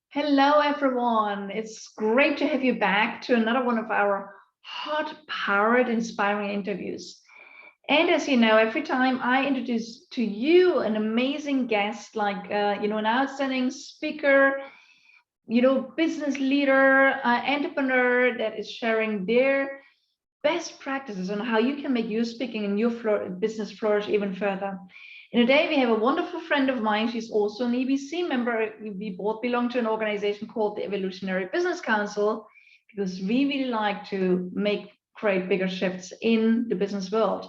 Hello, everyone. It's great to have you back to another one of our heart-powered inspiring interviews. And as you know, every time I introduce to you an amazing guest, like, an outstanding speaker, business leader, entrepreneur that is sharing their best practices on how you can make your speaking and your business flourish even further. And today we have a wonderful friend of mine. She's also an EBC member. We both belong to an organization called the Evolutionary Business Council because we really like to create bigger shifts in the business world.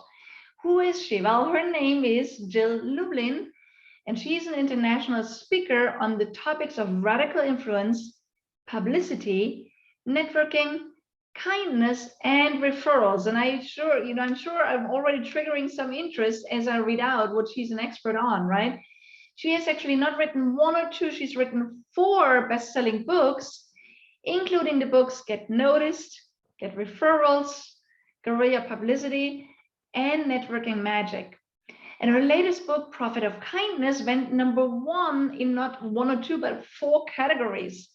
Who is she? Well, her name is Jill Lublin, and she's an international speaker on the topics of radical influence, publicity, networking, kindness, and referrals. And I'm sure I'm already triggering some interest as I read out what she's an expert on, right? She has actually not written one or two, she's written four best-selling books, including the books Get Noticed, Get Referrals, Guerrilla Publicity, and Networking Magic. And her latest book, Profit of Kindness, went number one in not one or two, but four categories.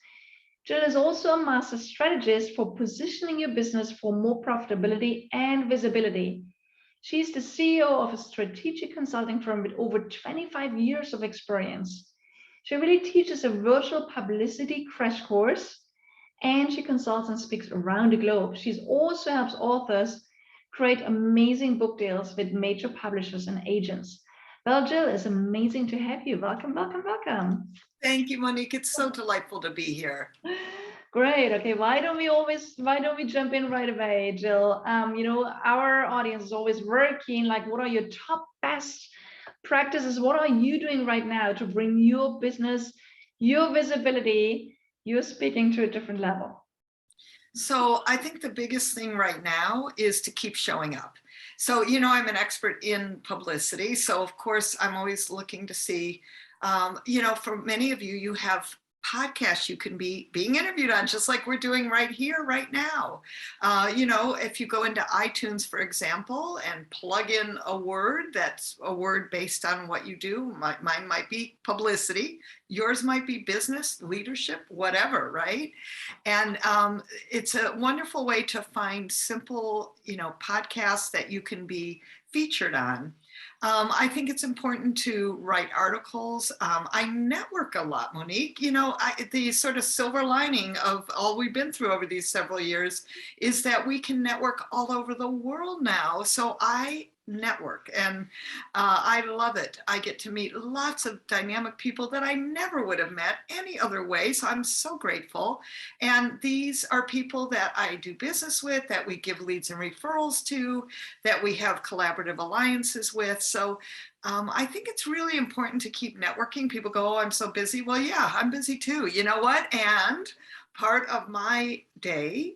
Jill is also a master strategist for positioning your business for more profitability and visibility. She's the CEO of a strategic consulting firm with over 25 years of experience. She really teaches a virtual publicity crash course, and she consults and speaks around the globe. She also helps authors create amazing book deals with major publishers and agents. Well, Jill, it's amazing to have you. Welcome, welcome, welcome. Thank you, Monique. It's so delightful to be here. Great. Okay. Why don't we jump in right away, Jill? Our audience is always very keen. Like, what are your top best practices? What are you doing right now to bring your business, your visibility, your speaking to a different level? So I think the biggest thing right now is to keep showing up. So, I'm an expert in publicity. So, of course, I'm always looking to see, for many of you, you have podcasts you can be being interviewed on, just like we're doing right here, right now. If you go into iTunes, for example, and plug in a word that's a word based on what you do, mine might be publicity, yours might be business, leadership, whatever, right? And it's a wonderful way to find simple, podcasts that you can be featured on. I think it's important to write articles. I network a lot, Monique. The sort of silver lining of all we've been through over these several years is that we can network all over the world now. So I network and I love it. I get to meet lots of dynamic people that I never would have met any other way. So I'm so grateful. And these are people that I do business with, that we give leads and referrals to, that we have collaborative alliances with. So I think it's really important to keep networking. People go, oh, I'm so busy. Well, yeah, I'm busy too. You know what? And part of my day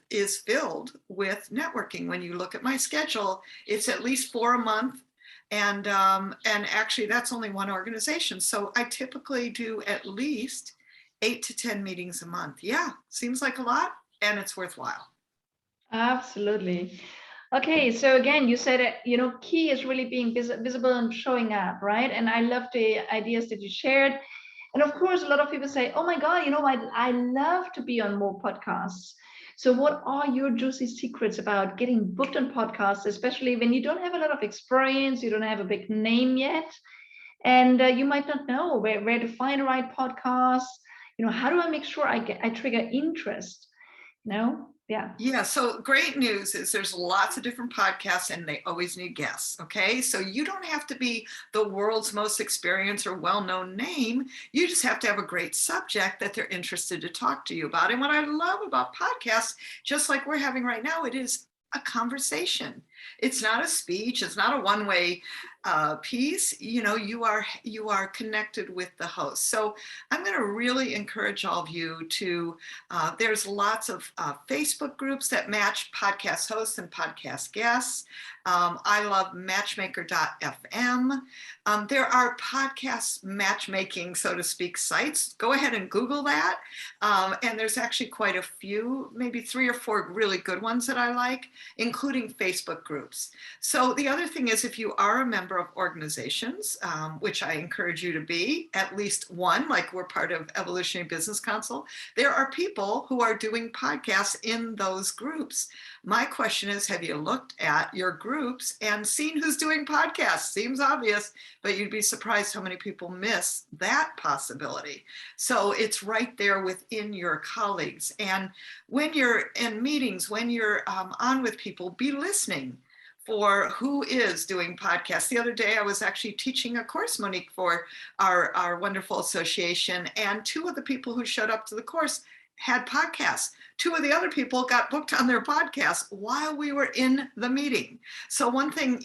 is filled with networking. When you look at my schedule, it's at least 4 a month. And actually, that's only one organization. So I typically do at least 8 to 10 meetings a month. Yeah, seems like a lot, and it's worthwhile. Absolutely. Okay, so again, you said it, key is really being visible and showing up, right? And I love the ideas that you shared. And of course, a lot of people say, oh my God, I love to be on more podcasts. So what are your juicy secrets about getting booked on podcasts, especially when you don't have a lot of experience, you don't have a big name yet, and you might not know where to find the right podcast. How do I make sure I trigger interest? Yeah. Yeah, so great news is there's lots of different podcasts and they always need guests, okay? So you don't have to be the world's most experienced or well-known name. You just have to have a great subject that they're interested to talk to you about. And what I love about podcasts, just like we're having right now, it is a conversation. It's not a speech. It's not a one-way piece. You are connected with the host. So I'm going to really encourage all of you to. There's lots of Facebook groups that match podcast hosts and podcast guests. I love matchmaker.fm. There are podcast matchmaking, so to speak, sites. Go ahead and Google that. And there's actually quite a few, maybe 3 or 4 really good ones that I like, including Facebook groups. groups. So the other thing is, if you are a member of organizations, which I encourage you to be, at least one, like we're part of Evolutionary Business Council, there are people who are doing podcasts in those groups. My question is, have you looked at your groups and seen who's doing podcasts? Seems obvious, but you'd be surprised how many people miss that possibility. So it's right there within your colleagues. And when you're in meetings, when you're on with people, be listening for who is doing podcasts. The other day, I was actually teaching a course, Monique, for our wonderful association. And two of the people who showed up to the course had podcasts. Two of the other people got booked on their podcast while we were in the meeting. So one thing,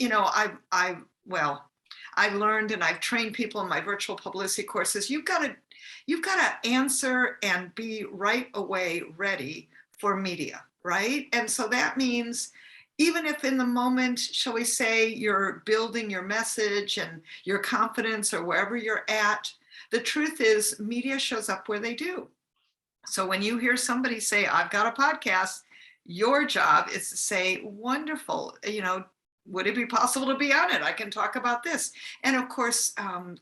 I've learned, and I've trained people in my virtual publicity courses, you've got to answer and be right away ready for media, right? And so that means, even if in the moment, shall we say, you're building your message and your confidence or wherever you're at, the truth is media shows up where they do. So when you hear somebody say, I've got a podcast, your job is to say, wonderful, would it be possible to be on it? I can talk about this. And of course,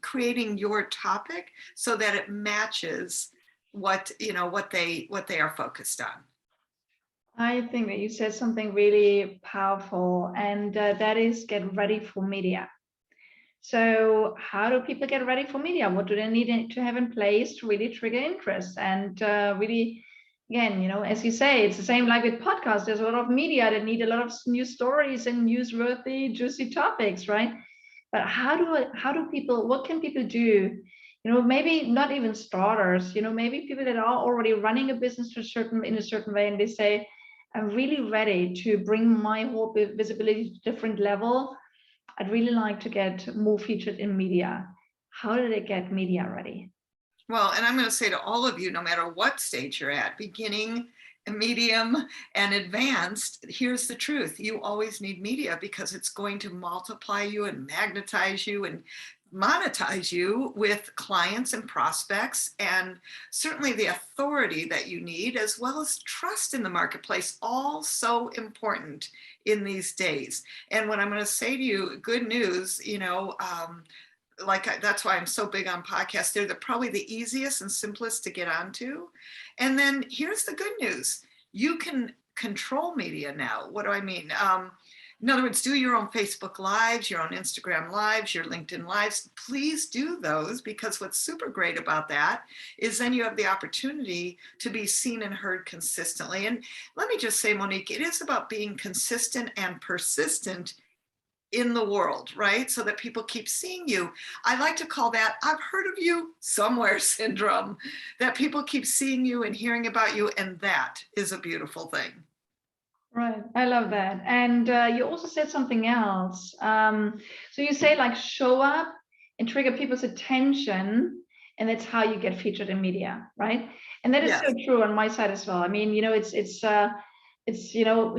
creating your topic so that it matches what they are focused on. I think that you said something really powerful, and that is get ready for media. So how do people get ready for media? What do they need to have in place to really trigger interest? And really, again, as you say, it's the same like with podcasts. There's a lot of media that need a lot of news stories and newsworthy, juicy topics, right? But what can people do? Maybe not even starters, maybe people that are already running a business in a certain way, and they say, I'm really ready to bring my whole visibility to a different level. I'd really like to get more featured in media. How do they get media ready? Well, and I'm going to say to all of you, no matter what stage you're at, beginning, medium, and advanced, here's the truth. You always need media because it's going to multiply you and magnetize you and monetize you with clients and prospects, and certainly the authority that you need, as well as trust in the marketplace, all so important in these days. And what I'm going to say to you, good news, that's why I'm so big on podcasts. They're probably the easiest and simplest to get onto. And then here's the good news. You can control media now. What do I mean? In other words, do your own Facebook Lives, your own Instagram Lives, your LinkedIn Lives. Please do those, because what's super great about that is then you have the opportunity to be seen and heard consistently. And let me just say, Monique, it is about being consistent and persistent in the world, right? So that people keep seeing you. I like to call that "I've heard of you somewhere" syndrome, that people keep seeing you and hearing about you. And that is a beautiful thing. Right. I love that. And you also said something else. So you say like show up and trigger people's attention, and that's how you get featured in media, right? And that is Yes. so true on my side as well. I mean, it's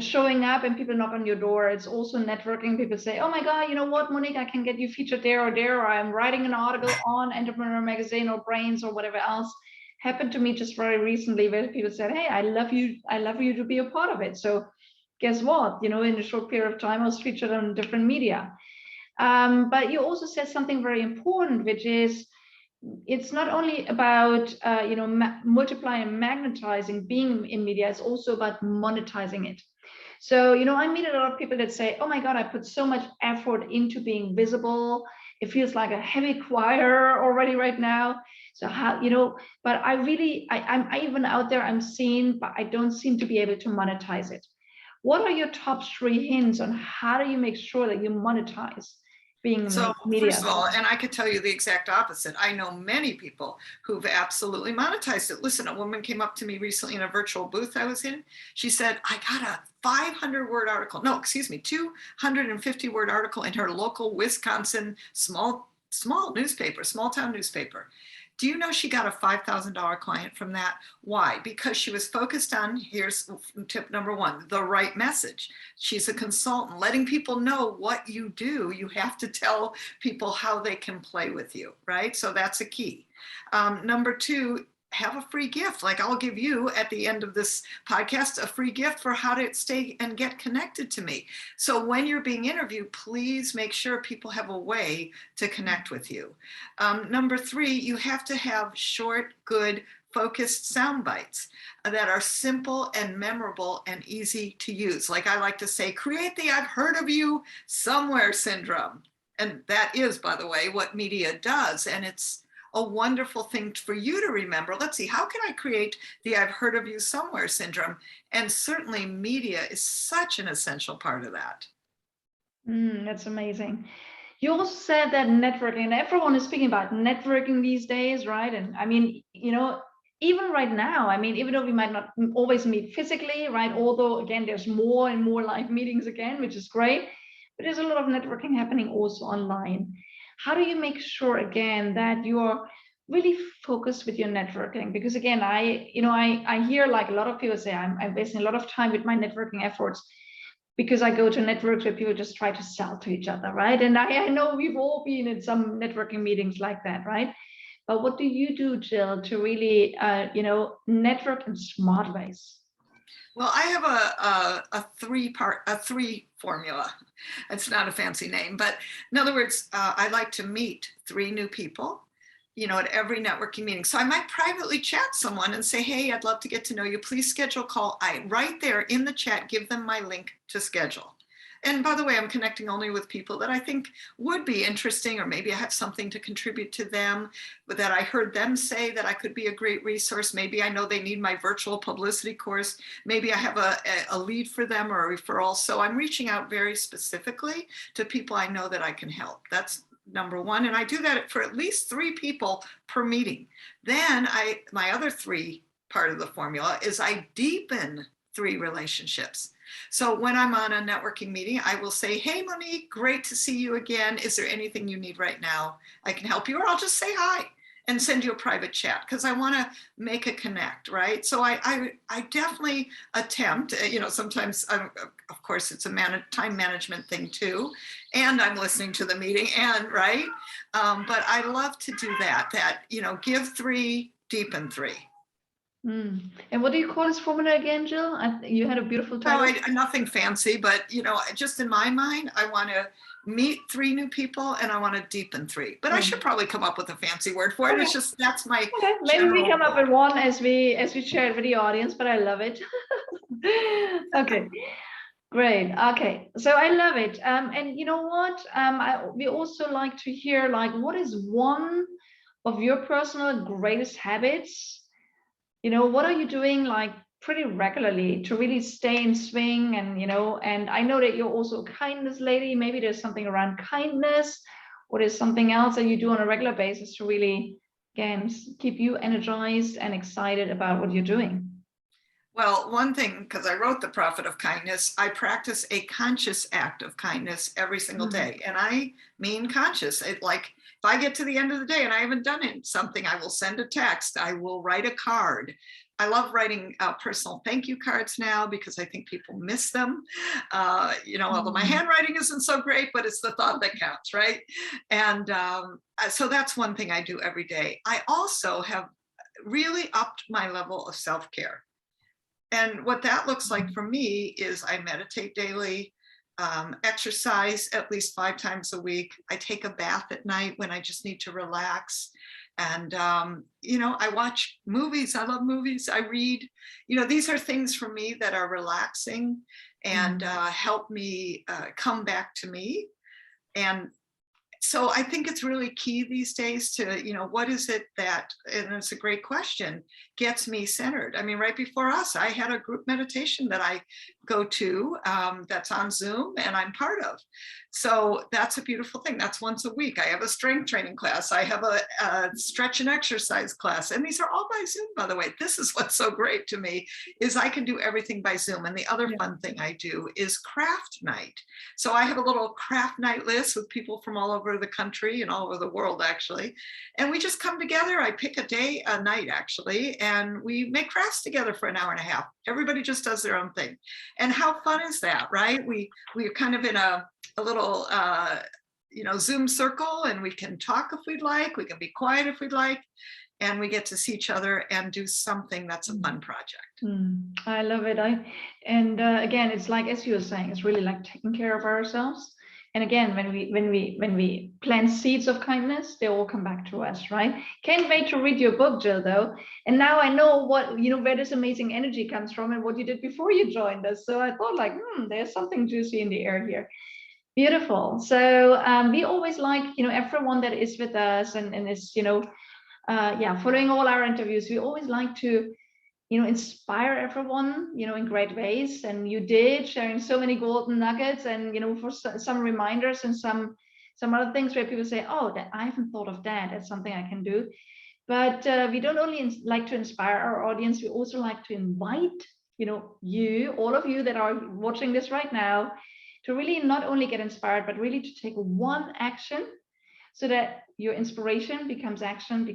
showing up and people knock on your door. It's also networking. People say, oh my God, you know what, Monique, I can get you featured there or there, or I'm writing an article on Entrepreneur Magazine or Brains or whatever else. Happened to me just very recently where people said, hey, I love you to be a part of it. So guess what, in a short period of time I was featured on different media. But you also said something very important, which is it's not only about multiplying and magnetizing being in media, it's also about monetizing it. So I meet a lot of people that say, oh my God, I put so much effort into being visible. It feels like a heavy choir already right now. So how, but I'm even out there, I'm seen, but I don't seem to be able to monetize it. What are your top 3 hints on how do you make sure that you monetize being So media? first of all, and I could tell you the exact opposite. I know many people who've absolutely monetized it. Listen, a woman came up to me recently in a virtual booth I was in. She said, I got a 250-word article in her local Wisconsin small newspaper, small town newspaper. Do you know she got a $5,000 client from that? Why? Because she was focused on, here's tip number 1, the right message. She's a consultant, letting people know what you do. You have to tell people how they can play with you, right? So that's a key. Number 2, have a free gift. Like I'll give you at the end of this podcast a free gift for how to stay and get connected to me. So when you're being interviewed, please make sure people have a way to connect with you. Number 3, you have to have short, good, focused sound bites that are simple and memorable and easy to use. Like I like to say, create the I've heard of you somewhere syndrome. And that is, by the way, what media does. And it's a wonderful thing for you to remember. Let's see, how can I create the I've heard of you somewhere syndrome? And certainly media is such an essential part of that. That's amazing. You also said that networking, and everyone is speaking about networking these days, right? And I mean, even right now, I mean, even though we might not always meet physically, right? Although again, there's more and more live meetings again, which is great, but there's a lot of networking happening also online. How do you make sure again that you are really focused with your networking? Because again, I hear like a lot of people say I'm wasting a lot of time with my networking efforts because I go to networks where people just try to sell to each other, right? And I know we've all been in some networking meetings like that, right? But what do you do, Jill, to really, network in smart ways? Well, I have a three formula. It's not a fancy name, but in other words, I like to meet 3 new people, at every networking meeting. So I might privately chat someone and say, hey, I'd love to get to know you. Please schedule a call. I right there in the chat, give them my link to schedule. And by the way, I'm connecting only with people that I think would be interesting, or maybe I have something to contribute to them, but that I heard them say that I could be a great resource. Maybe I know they need my virtual publicity course. Maybe I have a lead for them or a referral. So I'm reaching out very specifically to people I know that I can help. That's number 1. And I do that for at least 3 people per meeting. Then my other 3 part of the formula is I deepen 3 relationships. So when I'm on a networking meeting, I will say, hey, Monique, great to see you again. Is there anything you need right now? I can help you, or I'll just say hi and send you a private chat because I want to make a connect, right? So I definitely attempt, sometimes, of course, it's a time management thing too. And I'm listening to the meeting right? But I love to do that, give 3, deepen 3. And what do you call this formula again, Jill? You had a beautiful title. No, nothing fancy, but just in my mind, I want to meet 3 new people and I want to deepen 3. But I should probably come up with a fancy word for it. Okay. It's just that's my Maybe we come up with one as we share it with the audience. But I love it. Okay. Great. Okay, so I love it. And you know what? We also like to hear what is one of your personal greatest habits? What are you doing pretty regularly to really stay in swing? And I know that you're also a kindness lady. Maybe there's something around kindness, or there's something else that you do on a regular basis to really, again, keep you energized and excited about what you're doing. Well, one thing, because I wrote The Profit of Kindness, I practice a conscious act of kindness every single day. And I mean conscious. If I get to the end of the day and I haven't done something, I will send a text. I will write a card. I love writing personal thank you cards now because I think people miss them. Although my handwriting isn't so great, but it's the thought that counts, right? And so that's one thing I do every day. I also have really upped my level of self-care. And what that looks like for me is I meditate daily, exercise at least 5 times a week. I take a bath at night when I just need to relax. And, I watch movies. I love movies. I read. These are things for me that are relaxing and help me come back to me. And so I think it's really key these days to, what is it that, and it's a great question, gets me centered. I mean, right before us, I had a group meditation that I go to that's on Zoom and I'm part of. So that's a beautiful thing. That's once a week. I have a strength training class. I have a stretch and exercise class. And these are all by Zoom, by the way. This is what's so great to me is I can do everything by Zoom. And the other fun thing I do is craft night. So I have a little craft night list with people from all over the country and all over the world, actually. And we just come together. I pick a night, actually, and we make crafts together for an hour and a half. Everybody just does their own thing. And how fun is that, right? We're kind of in a little Zoom circle, and we can talk if we'd like, we can be quiet if we'd like, and we get to see each other and do something that's a fun project. I love it. Again, it's like, as you were saying, it's really like taking care of ourselves. And again, when we plant seeds of kindness, they all come back to us, right? Can't wait to read your book, Jill, though. And now I know where this amazing energy comes from and what you did before you joined us. So I thought, like, there's something juicy in the air here. Beautiful. So we always like, everyone that is with us and is, following all our interviews, we always like to, inspire everyone, in great ways. And you did, sharing so many golden nuggets and, for some reminders and some other things where people say, oh, that I haven't thought of that. That's something I can do. But we don't only like to inspire our audience, we also like to invite, all of you that are watching this right now, to really not only get inspired, but really to take one action so that your inspiration becomes action,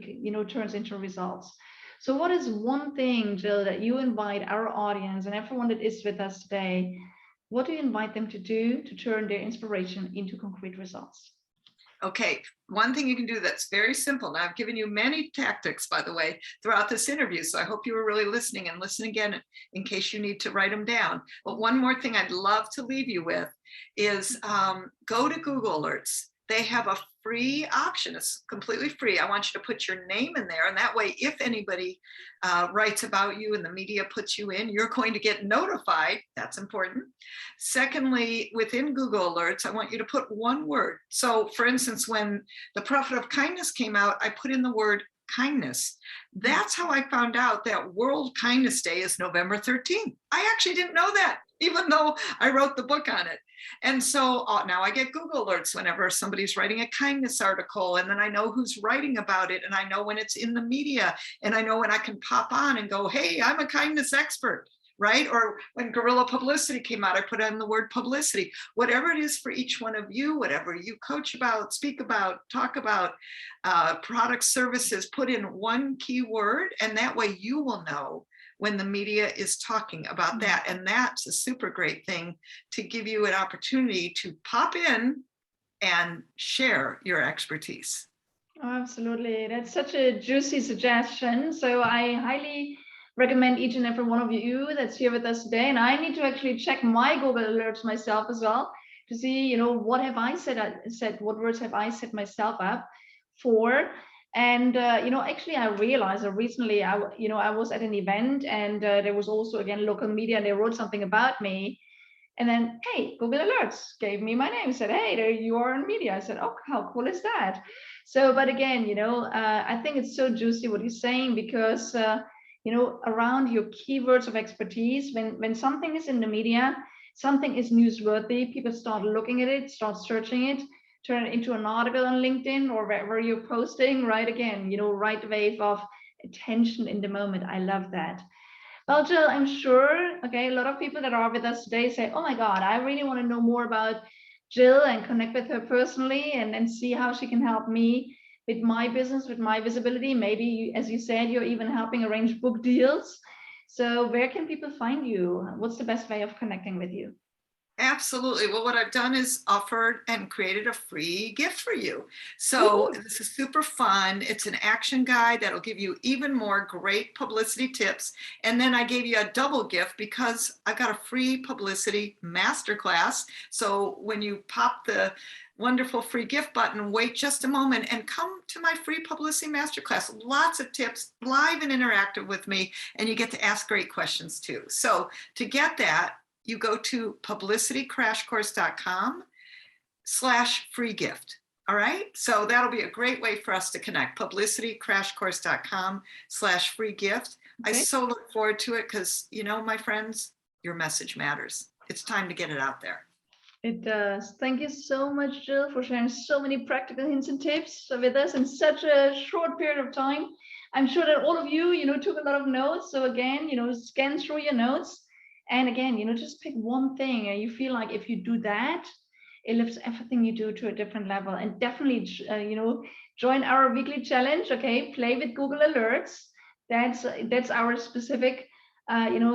turns into results. So what is one thing, Jill, that you invite our audience and everyone that is with us today, what do you invite them to do to turn their inspiration into concrete results? Okay, one thing you can do that's very simple. Now, I've given you many tactics, by the way, throughout this interview, so I hope you were really listening, and listen again in case you need to write them down. But one more thing I'd love to leave you with is go to Google Alerts. They have a free option. It's completely free. I want you to put your name in there, and that way, if anybody writes about you and the media puts you in, you're going to get notified. That's important. Secondly, within Google Alerts, I want you to put one word. So for instance, when the Prophet of Kindness came out, I put in the word kindness. That's how I found out that World Kindness Day is November 13th. I actually didn't know that, even though I wrote the book on it. And so now I get Google Alerts whenever somebody's writing a kindness article, and then I know who's writing about it, and I know when it's in the media, and I know when I can pop on and go, hey, I'm a kindness expert, right? Or when guerrilla publicity came out, I put in the word publicity. Whatever it is for each one of you, whatever you coach about, speak about, talk about, product services, put in one key word, and that way you will know when the media is talking about that. And that's a super great thing to give you an opportunity to pop in and share your expertise. Oh, absolutely. That's such a juicy suggestion. So I highly recommend each and every one of you that's here with us today. And I need to actually check my Google Alerts myself as well to see, what have I said, what words have I set myself up for? And actually, I realized recently, I was at an event, and there was also, again, local media, and they wrote something about me. And then, hey, Google Alerts gave me my name, said, hey, there you are in media. I said, oh, how cool is that? So, but again, I think it's so juicy what you're saying, because around your keywords of expertise, when something is in the media, something is newsworthy, people start looking at it, start searching it, turn it into an article on LinkedIn or wherever you're posting, right? Again, right wave of attention in the moment. I love that. Well, Jill, I'm sure, okay, a lot of people that are with us today say, oh my God, I really want to know more about Jill and connect with her personally and see how she can help me with my business, with my visibility. Maybe, as you said, you're even helping arrange book deals. So where can people find you? What's the best way of connecting with you? Absolutely. Well, what I've done is offered and created a free gift for you. So this is super fun. It's an action guide that'll give you even more great publicity tips. And then I gave you a double gift because I've got a free publicity masterclass. So when you pop the wonderful free gift button, wait just a moment and come to my free publicity masterclass. Lots of tips, live and interactive with me, and you get to ask great questions too. So to get that, you go to publicitycrashcourse.com/free gift. All right. So that'll be a great way for us to connect. publicitycrashcourse.com/free gift. Okay. I so look forward to it because, my friends, your message matters. It's time to get it out there. It does. Thank you so much, Jill, for sharing so many practical hints and tips with us in such a short period of time. I'm sure that all of you, took a lot of notes. So again, scan through your notes. And again, just pick one thing, and you feel like if you do that, it lifts everything you do to a different level. And definitely, join our weekly challenge. Okay, play with Google Alerts. That's our specific,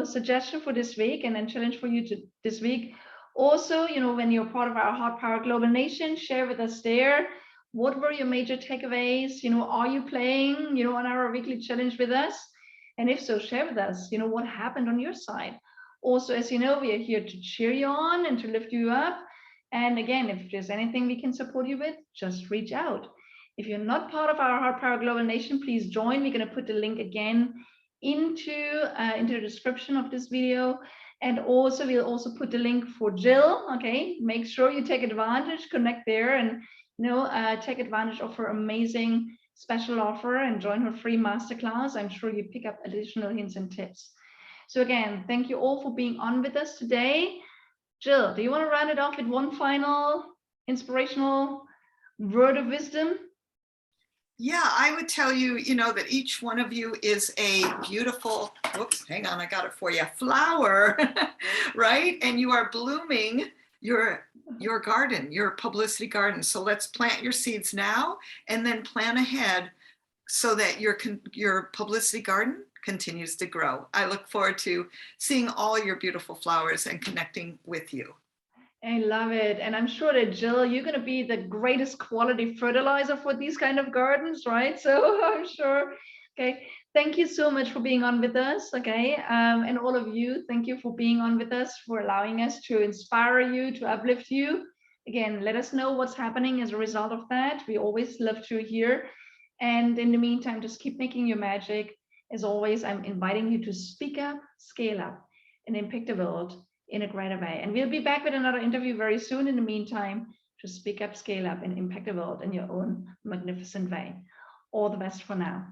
suggestion for this week, and then challenge for you this week. Also, when you're part of our HeartPowered Global Nation, share with us there. What were your major takeaways? Are you playing, on our weekly challenge with us? And if so, share with us, what happened on your side. Also, as you know, we are here to cheer you on and to lift you up. And again, if there's anything we can support you with, just reach out. If you're not part of our HeartPowered Global Nation, please join. We're going to put the link again into the description of this video. And also, we'll also put the link for Jill. Okay, make sure you take advantage, connect there, and take advantage of her amazing special offer and join her free masterclass. I'm sure you pick up additional hints and tips. So again, thank you all for being on with us today. Jill, do you want to round it off with one final inspirational word of wisdom? Yeah, I would tell you, that each one of you is a beautiful, whoops, hang on, I got it for you, flower, right? And you are blooming your garden, your publicity garden. So let's plant your seeds now and then plan ahead so that your publicity garden continues to grow. I look forward to seeing all your beautiful flowers and connecting with you. I love it. And I'm sure that, Jill, you're going to be the greatest quality fertilizer for these kind of gardens, right? So I'm sure. Okay. Thank you so much for being on with us. Okay. And all of you, thank you for being on with us, for allowing us to inspire you, to uplift you. Again, let us know what's happening as a result of that. We always love to hear. And in the meantime, just keep making your magic. As always, I'm inviting you to speak up, scale up, and impact the world in a greater way. And we'll be back with another interview very soon. In the meantime, just speak up, scale up, and impact the world in your own magnificent way. All the best for now.